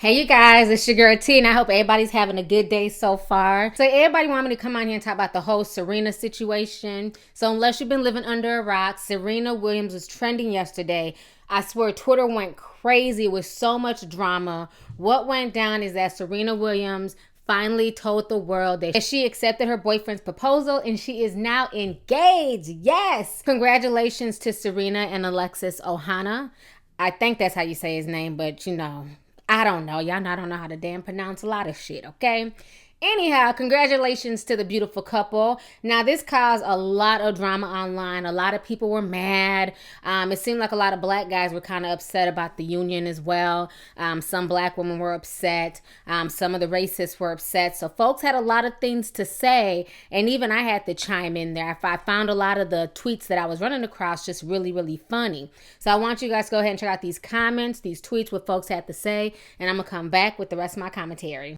Hey you guys, it's your girl T, and I hope everybody's having a good day so far. So everybody want me to come on here and talk about the whole Serena situation. So unless you've been living under a rock, Serena Williams was trending yesterday. I swear Twitter went crazy with so much drama. What went down is that Serena Williams finally told the world that she accepted her boyfriend's proposal and she is now engaged. Yes! Congratulations to Serena and Alexis Ohanian. I think that's how you say his name, but I don't know. Y'all know I don't know how to damn pronounce a lot of shit, okay? Anyhow, congratulations to the beautiful couple. Now, this caused a lot of drama online. A lot of people were mad. It seemed like a lot of black guys were kind of upset about the union as well. Some black women were upset. Some of the racists were upset. So folks had a lot of things to say. And even I had to chime in there. I found a lot of the tweets that I was running across just really, really funny. So I want you guys to go ahead and check out these comments, these tweets, what folks had to say. And I'm going to come back with the rest of my commentary.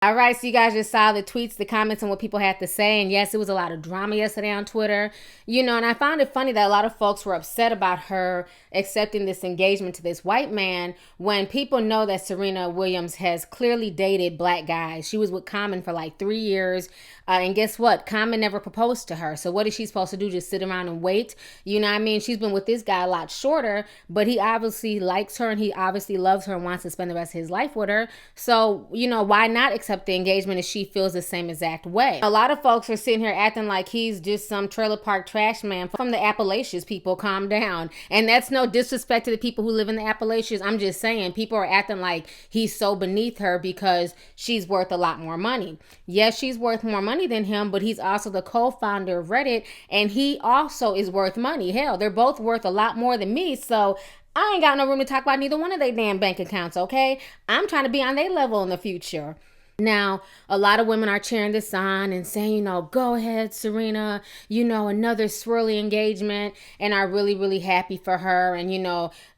All right, so you guys just saw the tweets, the comments, and what people had to say. And yes, it was a lot of drama yesterday on Twitter. And I found it funny that a lot of folks were upset about her accepting this engagement to this white man when people know that Serena Williams has clearly dated black guys. She was with Common for like 3 years. And guess what? Common never proposed to her. So what is she supposed to do? Just sit around and wait? You know what I mean? She's been with this guy a lot shorter, but he obviously likes her and he obviously loves her and wants to spend the rest of his life with her. So, why not accept the engagement if she feels the same exact way? A lot of folks are sitting here acting like he's just some trailer park trash man from the Appalachians. People, calm down. And that's no disrespect to the people who live in the Appalachians. I'm just saying people are acting like he's so beneath her because she's worth a lot more money. Yes, she's worth more money than him, but he's also the co-founder of Reddit and he also is worth money. Hell, they're both worth a lot more than me. So I ain't got no room to talk about neither one of their damn bank accounts, okay? I'm trying to be on their level in the future. Now, a lot of women are cheering this on and saying, go ahead, Serena, another swirly engagement, and are really, really happy for her. And,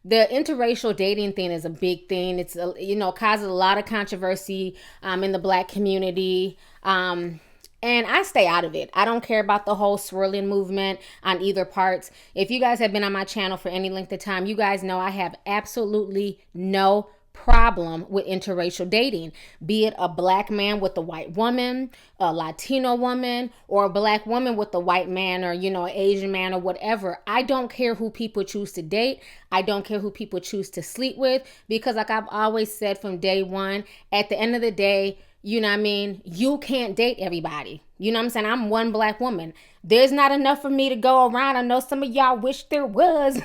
the interracial dating thing is a big thing. It's, causes a lot of controversy in the black community. And I stay out of it. I don't care about the whole swirling movement on either parts. If you guys have been on my channel for any length of time, you guys know I have absolutely no problem with interracial dating, be it a black man with a white woman, a Latino woman, or a black woman with a white man, or, you know, an Asian man, or whatever. I don't care who people choose to date. I don't care who people choose to sleep with, because like I've always said from day one, at the end of the day, you know what I mean? You can't date everybody. You know what I'm saying? I'm one black woman. There's not enough for me to go around. I know some of y'all wish there was.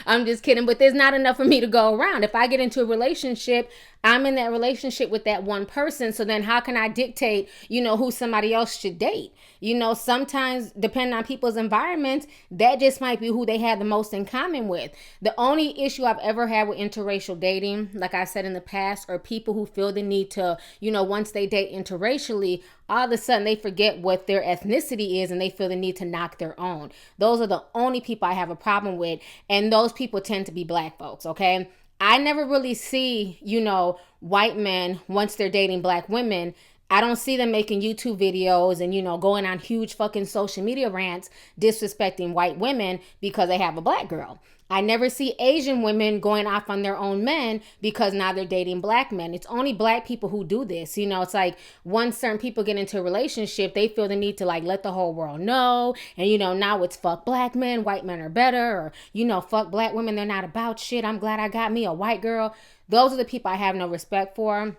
I'm just kidding, but there's not enough for me to go around. If I get into a relationship, I'm in that relationship with that one person. So then how can I dictate, you know, who somebody else should date? You know, sometimes depending on people's environments, that just might be who they have the most in common with. The only issue I've ever had with interracial dating, like I said in the past, are people who feel the need to, you know, once they date interracially, all of a sudden they forget what their ethnicity is and they feel the need to knock their own. Those are the only people I have a problem with. And those people tend to be black folks, okay? I never really see, you know, white men, once they're dating black women, I don't see them making YouTube videos and, you know, going on huge fucking social media rants disrespecting white women because they have a black girl. I never see Asian women going off on their own men because now they're dating black men. It's only black people who do this. You know, it's like once certain people get into a relationship, they feel the need to like let the whole world know. And, you know, now it's fuck black men, white men are better. Or, you know, fuck black women, they're not about shit. I'm glad I got me a white girl. Those are the people I have no respect for.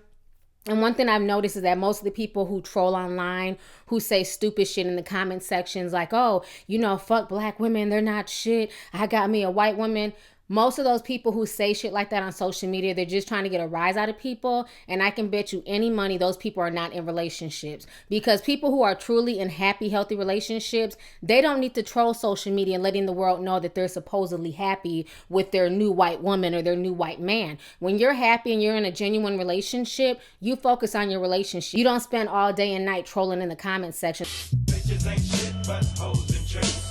And one thing I've noticed is that most of the people who troll online, who say stupid shit in the comment sections like, oh, you know, fuck black women, they're not shit, I got me a white woman. Most of those people who say shit like that on social media, they're just trying to get a rise out of people. And I can bet you any money those people are not in relationships. Because people who are truly in happy, healthy relationships, they don't need to troll social media and letting the world know that they're supposedly happy with their new white woman or their new white man. When you're happy and you're in a genuine relationship, you focus on your relationship. You don't spend all day and night trolling in the comment section. Bitches ain't shit but hoes and tricks.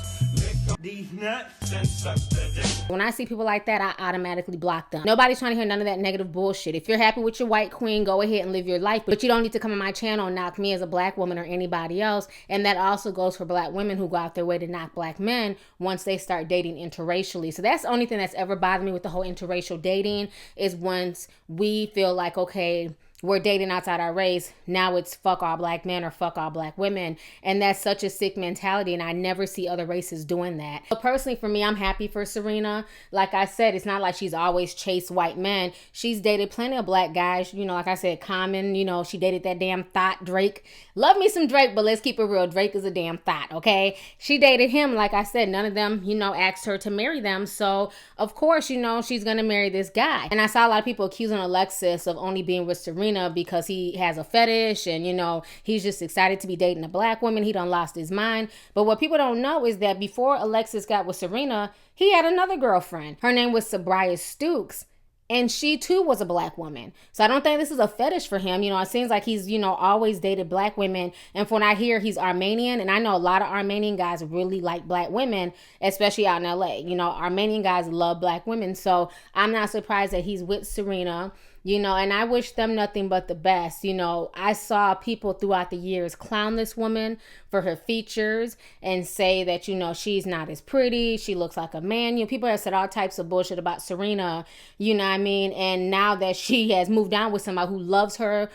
These nuts and suck the dick. When I see people like that, I automatically block them. Nobody's trying to hear none of that negative bullshit. If you're happy with your white queen, go ahead and live your life. But you don't need to come on my channel and knock me as a black woman or anybody else. And that also goes for black women who go out their way to knock black men once they start dating interracially. So that's the only thing that's ever bothered me with the whole interracial dating is once we feel like, okay, we're dating outside our race. Now it's fuck all black men or fuck all black women. And that's such a sick mentality. And I never see other races doing that. But personally, for me, I'm happy for Serena. Like I said, it's not like she's always chased white men. She's dated plenty of black guys. You know, like I said, Common, you know, she dated that damn thought Drake. Love me some Drake, but let's keep it real. Drake is a damn thought, okay? She dated him. Like I said, none of them, you know, asked her to marry them. So, of course, you know, she's going to marry this guy. And I saw a lot of people accusing Alexis of only being with Serena because he has a fetish and, you know, he's just excited to be dating a black woman. He done lost his mind. But what people don't know is that before Alexis got with Serena, he had another girlfriend. Her name was Sabria Stooks. And she too was a black woman. So I don't think this is a fetish for him. You know, it seems like he's, you know, always dated black women. And from what I hear, he's Armenian. And I know a lot of Armenian guys really like black women, especially out in LA. You know, Armenian guys love black women. So I'm not surprised that he's with Serena. You know, and I wish them nothing but the best. You know, I saw people throughout the years clown this woman for her features and say that, you know, she's not as pretty. She looks like a man. You know, people have said all types of bullshit about Serena, you know what I mean? And now that she has moved on with somebody who loves her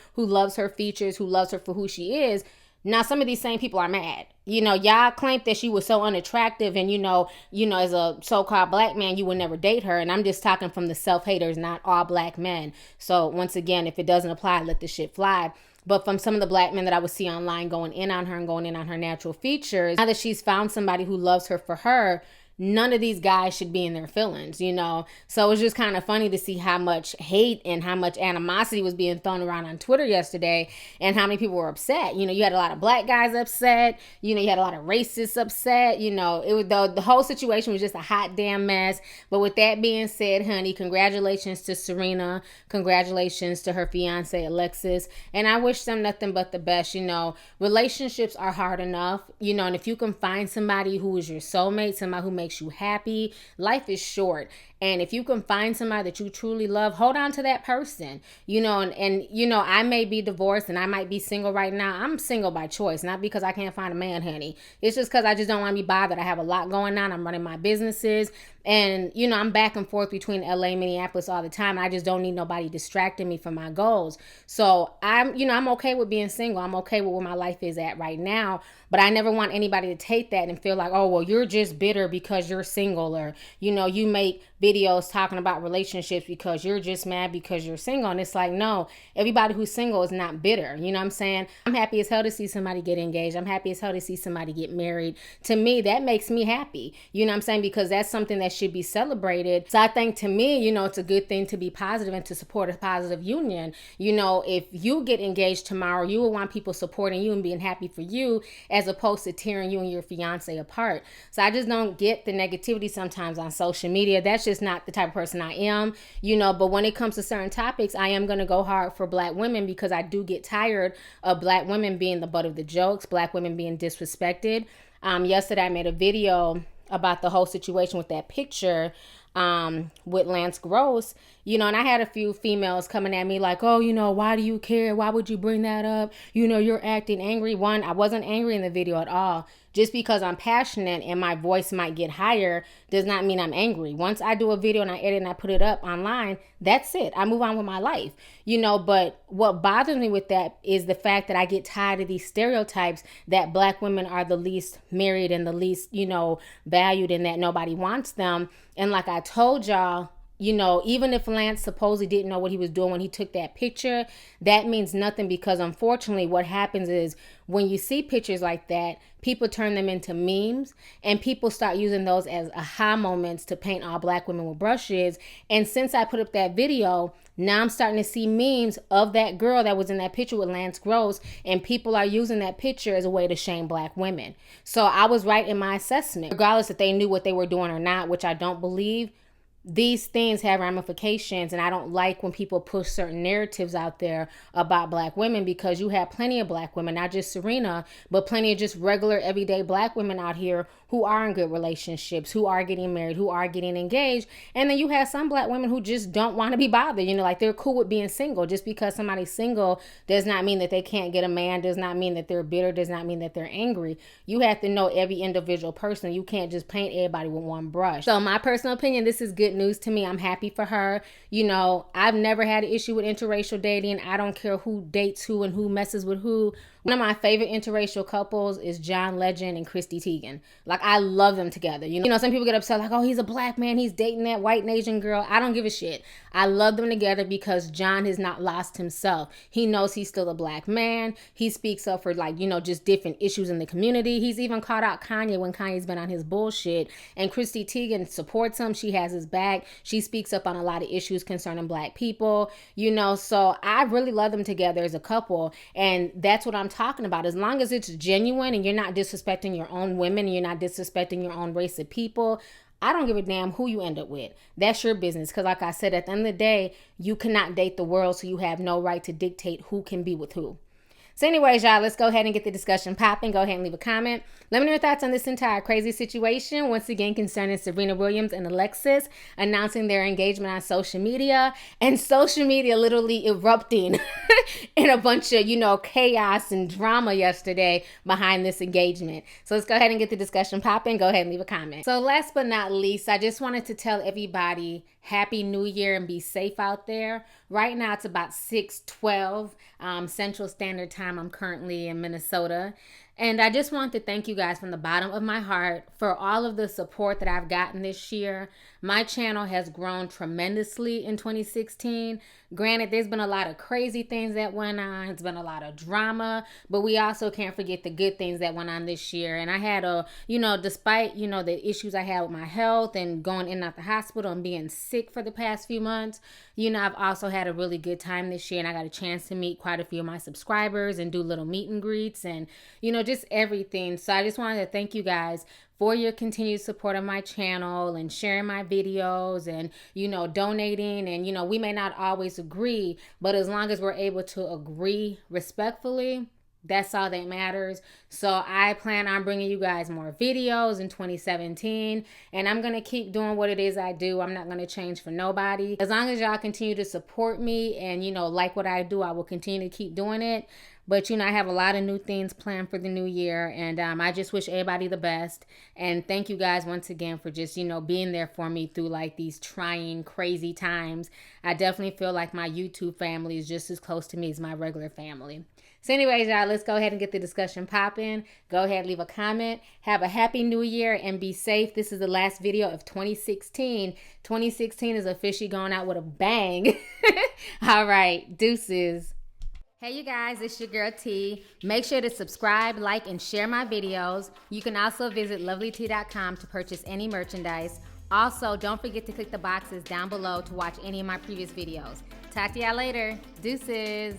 features, who loves her for who she is, now some of these same people are mad. You know, y'all claimed that she was so unattractive and, you know, as a so-called black man, you would never date her. And I'm just talking from the self-haters, not all black men. So once again, if it doesn't apply, let the shit fly. But from some of the black men that I would see online going in on her and going in on her natural features, now that she's found somebody who loves her for her, none of these guys should be in their feelings, you know? So it's just kind of funny to see how much hate and how much animosity was being thrown around on Twitter yesterday and how many people were upset. You know, you had a lot of black guys upset. You know, you had a lot of racists upset. You know, it was the whole situation was just a hot damn mess. But with that being said, honey, congratulations to Serena. Congratulations to her fiance, Alexis. And I wish them nothing but the best. You know, relationships are hard enough, you know, and if you can find somebody who is your soulmate, somebody who makes you happy. Life is short. And if you can find somebody that you truly love, hold on to that person, you know, and you know, I may be divorced and I might be single right now. I'm single by choice, not because I can't find a man, honey. It's just because I just don't want to be bothered. I have a lot going on. I'm running my businesses. And, you know, I'm back and forth between LA and Minneapolis all the time. I just don't need nobody distracting me from my goals. So I'm okay with being single. I'm okay with where my life is at right now. But I never want anybody to take that and feel like, oh, well, you're just bitter because you're single, or, you know, you make videos talking about relationships because you're just mad because you're single. And it's like, no, everybody who's single is not bitter. You know what I'm saying? I'm happy as hell to see somebody get engaged. I'm happy as hell to see somebody get married. To me, that makes me happy. You know what I'm saying? Because that's something that should be celebrated. So I think, to me, you know, it's a good thing to be positive and to support a positive union. You know, if you get engaged tomorrow, you will want people supporting you and being happy for you, as opposed to tearing you and your fiance apart. So I just don't get the negativity sometimes on social media. That's just not the type of person I am, you know. But when it comes to certain topics, I am going to go hard for Black women, because I do get tired of Black women being the butt of the jokes, Black women being disrespected. Yesterday I made a video about the whole situation with that picture with Lance Gross, you know, and I had a few females coming at me like, oh, you know, why do you care? Why would you bring that up? You know, you're acting angry. One, I wasn't angry in the video at all. Just because I'm passionate and my voice might get higher does not mean I'm angry. Once I do a video and I edit and I put it up online, that's it. I move on with my life, you know. But what bothers me with that is the fact that I get tired of these stereotypes that Black women are the least married and the least, you know, valued, and that nobody wants them. And like I told y'all, you know, even if Lance supposedly didn't know what he was doing when he took that picture, that means nothing, because unfortunately what happens is when you see pictures like that, people turn them into memes, and people start using those as aha moments to paint all Black women with brushes. And since I put up that video, now I'm starting to see memes of that girl that was in that picture with Lance Gross, and people are using that picture as a way to shame Black women. So I was right in my assessment, regardless if they knew what they were doing or not, which I don't believe. These things have ramifications, and I don't like when people push certain narratives out there about Black women, because you have plenty of Black women, not just Serena, but plenty of just regular everyday Black women out here who are in good relationships, who are getting married, who are getting engaged. And then you have some Black women who just don't want to be bothered, you know, like they're cool with being single. Just because somebody's single does not mean that they can't get a man, does not mean that they're bitter, does not mean that they're angry. You have to know every individual person. You can't just paint everybody with one brush. So my personal opinion, this is good news to me. I'm happy for her. You know, I've never had an issue with interracial dating. I don't care who dates who and who messes with who. One of my favorite interracial couples is John Legend and Chrissy Teigen. Like, I love them together. You know, some people get upset like, oh, he's a Black man, he's dating that white Asian girl. I don't give a shit. I love them together because John has not lost himself. He knows he's still a Black man. He speaks up for, like, you know, just different issues in the community. He's even called out Kanye when Kanye's been on his bullshit. And Chrissy Teigen supports him. She has his back. She speaks up on a lot of issues concerning Black people, you know. So I really love them together as a couple. And that's what I'm talking about. As long as it's genuine and you're not disrespecting your own women and you're not disrespecting your own race of people, I don't give a damn who you end up with. That's your business. Because like I said, at the end of the day, you cannot date the world, so you have no right to dictate who can be with who. So anyways, y'all, let's go ahead and get the discussion popping. Go ahead and leave a comment. Let me know your thoughts on this entire crazy situation. Once again, concerning Serena Williams and Alexis announcing their engagement on social media, and social media literally erupting in a bunch of, you know, chaos and drama yesterday behind this engagement. So let's go ahead and get the discussion popping. Go ahead and leave a comment. So last but not least, I just wanted to tell everybody Happy New Year and be safe out there. Right now it's about 6:12 Central Standard Time. I'm currently in Minnesota. And I just want to thank you guys from the bottom of my heart for all of the support that I've gotten this year. My channel has grown tremendously in 2016. Granted, there's been a lot of crazy things that went on. It's been a lot of drama, but we also can't forget the good things that went on this year. And I had despite, you know, the issues I had with my health and going in and out the hospital and being sick for the past few months, you know, I've also had a really good time this year, and I got a chance to meet quite a few of my subscribers and do little meet and greets and, you know, just everything. So I just wanted to thank you guys for your continued support of my channel and sharing my videos and, you know, donating. And, you know, we may not always agree, but as long as we're able to agree respectfully, That's all that matters. So I plan on bringing you guys more videos in 2017. And I'm going to keep doing what it is I do. I'm not going to change for nobody. As long as y'all continue to support me and, you know, like what I do, I will continue to keep doing it. But, you know, I have a lot of new things planned for the new year. And I just wish everybody the best. And thank you guys once again for just, you know, being there for me through like these trying, crazy times. I definitely feel like my YouTube family is just as close to me as my regular family. So anyways, y'all, let's go ahead and get the discussion popping. Go ahead, leave a comment. Have a happy new year and be safe. This is the last video of 2016. 2016 is officially going out with a bang. All right, deuces. Hey you guys, it's your girl T. Make sure to subscribe, like, and share my videos. You can also visit Lovelyti.com to purchase any merchandise. Also, don't forget to click the boxes down below to watch any of my previous videos. Talk to y'all later. Deuces.